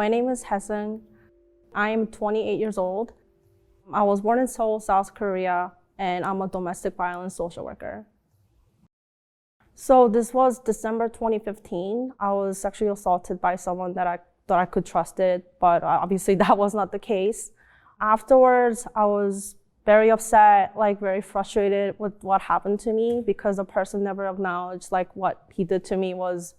My name is Haesung. I am 28 years old. I was born in Seoul, South Korea, and I'm a domestic violence social worker. So this was December 2015. I was sexually assaulted by someone that I thought I could trust it, but obviously that was not the case. Afterwards, I was very upset, very frustrated with what happened to me because the person never acknowledged what he did to me was,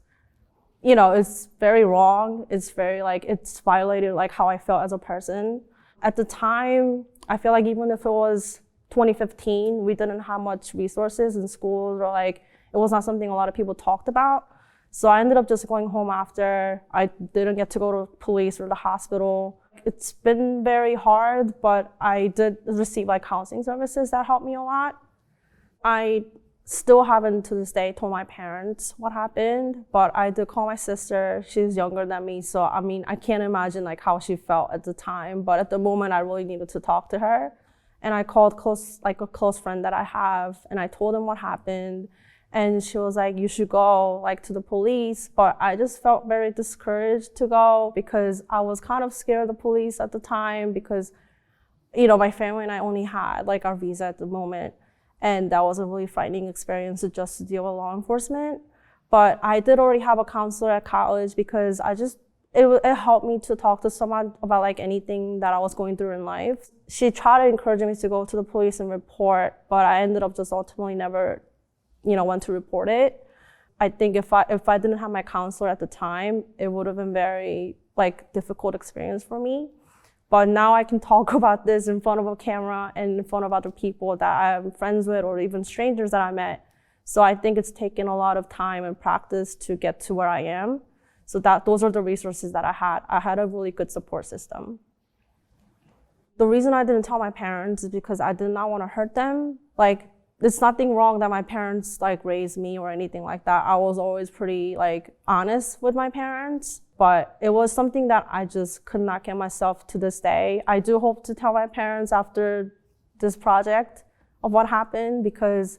it's very wrong. It's very it's violated how I felt as a person. At the time, I feel like even if it was 2015, we didn't have much resources in schools or it was not something a lot of people talked about. So I ended up just going home after. I didn't get to go to police or the hospital. It's been very hard, but I did receive counseling services that helped me a lot. I still haven't to this day told my parents what happened, but I did call my sister. She's younger than me, so I can't imagine how she felt at the time. But at the moment, I really needed to talk to her, and I called a close friend that I have, and I told him what happened. And she was like, you should go to the police. But I just felt very discouraged to go because I was kind of scared of the police at the time because, my family and I only had our visa at the moment. And that was a really frightening experience just to deal with law enforcement. But I did already have a counselor at college because it helped me to talk to someone about anything that I was going through in life. She tried to encourage me to go to the police and report, but I ended up just ultimately never went to report it. I think if I didn't have my counselor at the time, it would have been very difficult experience for me. But now I can talk about this in front of a camera and in front of other people that I'm friends with or even strangers that I met. So I think it's taken a lot of time and practice to get to where I am. So those are the resources that I had. I had a really good support system. The reason I didn't tell my parents is because I did not want to hurt them. It's nothing wrong that my parents raised me or anything like that. I was always pretty honest with my parents, but it was something that I just could not get myself to this day. I do hope to tell my parents after this project of what happened because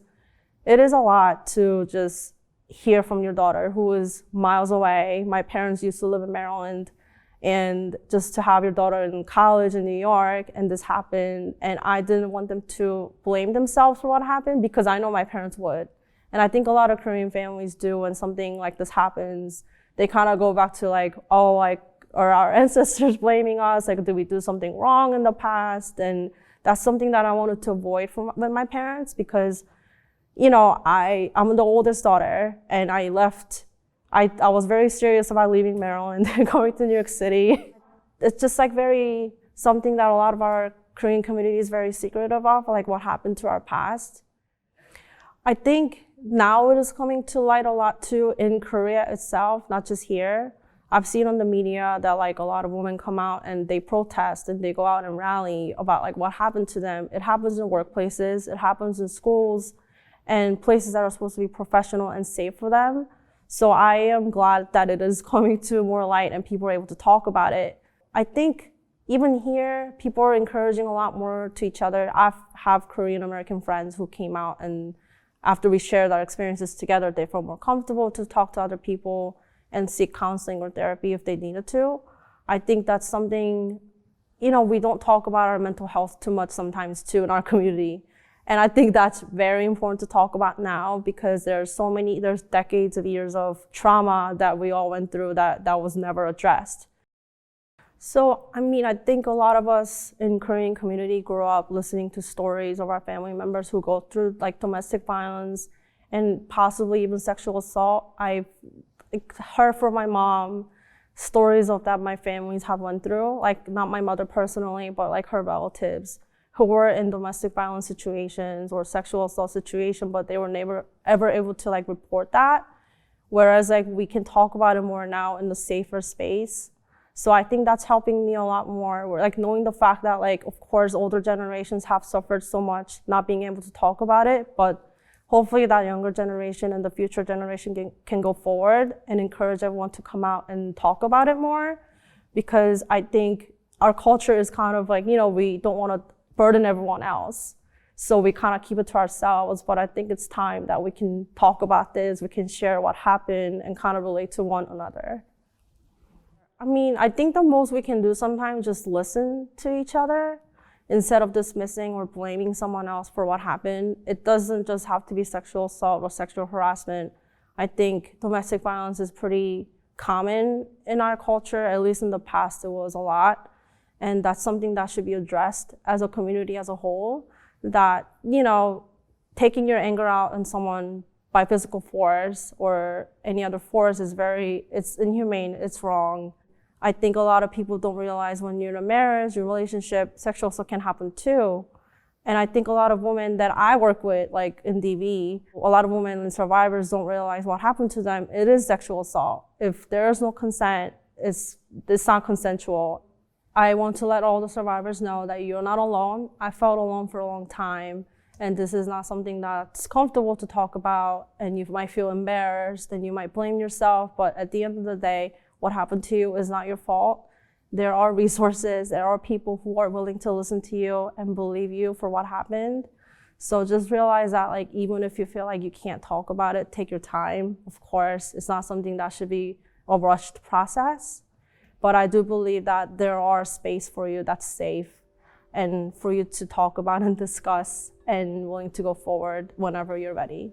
it is a lot to just hear from your daughter who is miles away. My parents used to live in Maryland. And just to have your daughter in college in New York and this happened, and I didn't want them to blame themselves for what happened because I know my parents would. And I think a lot of Korean families do when something like this happens. They kind of go back to are our ancestors blaming us? Did we do something wrong in the past? And that's something that I wanted to avoid with my parents because, I'm the oldest daughter and I left. I was very serious about leaving Maryland and going to New York City. It's just very something that a lot of our Korean community is very secretive of, what happened to our past. I think now it is coming to light a lot too in Korea itself, not just here. I've seen on the media that a lot of women come out and they protest and they go out and rally about what happened to them. It happens in workplaces, it happens in schools and places that are supposed to be professional and safe for them. So I am glad that it is coming to more light and people are able to talk about it. I think even here, people are encouraging a lot more to each other. I have Korean American friends who came out and after we shared our experiences together, they felt more comfortable to talk to other people and seek counseling or therapy if they needed to. I think that's something, we don't talk about our mental health too much sometimes too in our community. And I think that's very important to talk about now because there's decades of years of trauma that we all went through that was never addressed. So, I think a lot of us in Korean community grew up listening to stories of our family members who go through domestic violence and possibly even sexual assault. I've heard from my mom stories of that my families have went through, not my mother personally, but her relatives who were in domestic violence situations or sexual assault situations, but they were never ever able to report that. Whereas we can talk about it more now in the safer space. So I think that's helping me a lot more. Knowing the fact that of course older generations have suffered so much not being able to talk about it, but hopefully that younger generation and the future generation can go forward and encourage everyone to come out and talk about it more. Because I think our culture is kind of we don't want to burden everyone else. So we kind of keep it to ourselves, but I think it's time that we can talk about this, we can share what happened and kind of relate to one another. I mean, I think the most we can do sometimes just listen to each other instead of dismissing or blaming someone else for what happened. It doesn't just have to be sexual assault or sexual harassment. I think domestic violence is pretty common in our culture, at least in the past it was a lot. And that's something that should be addressed as a community as a whole, that, you know, taking your anger out on someone by physical force or any other force is it's inhumane, it's wrong. I think a lot of people don't realize when you're in a marriage, your relationship, sexual assault can happen too. And I think a lot of women that I work with, like in DV, a lot of women and survivors don't realize what happened to them. It is sexual assault. If there is no consent, it's not consensual. I want to let all the survivors know that you're not alone. I felt alone for a long time, and this is not something that's comfortable to talk about, and you might feel embarrassed and you might blame yourself, but at the end of the day, what happened to you is not your fault. There are resources, there are people who are willing to listen to you and believe you for what happened. So just realize that, like, even if you feel like you can't talk about it, take your time. Of course, it's not something that should be a rushed process, but I do believe that there are space for you that's safe and for you to talk about and discuss and willing to go forward whenever you're ready.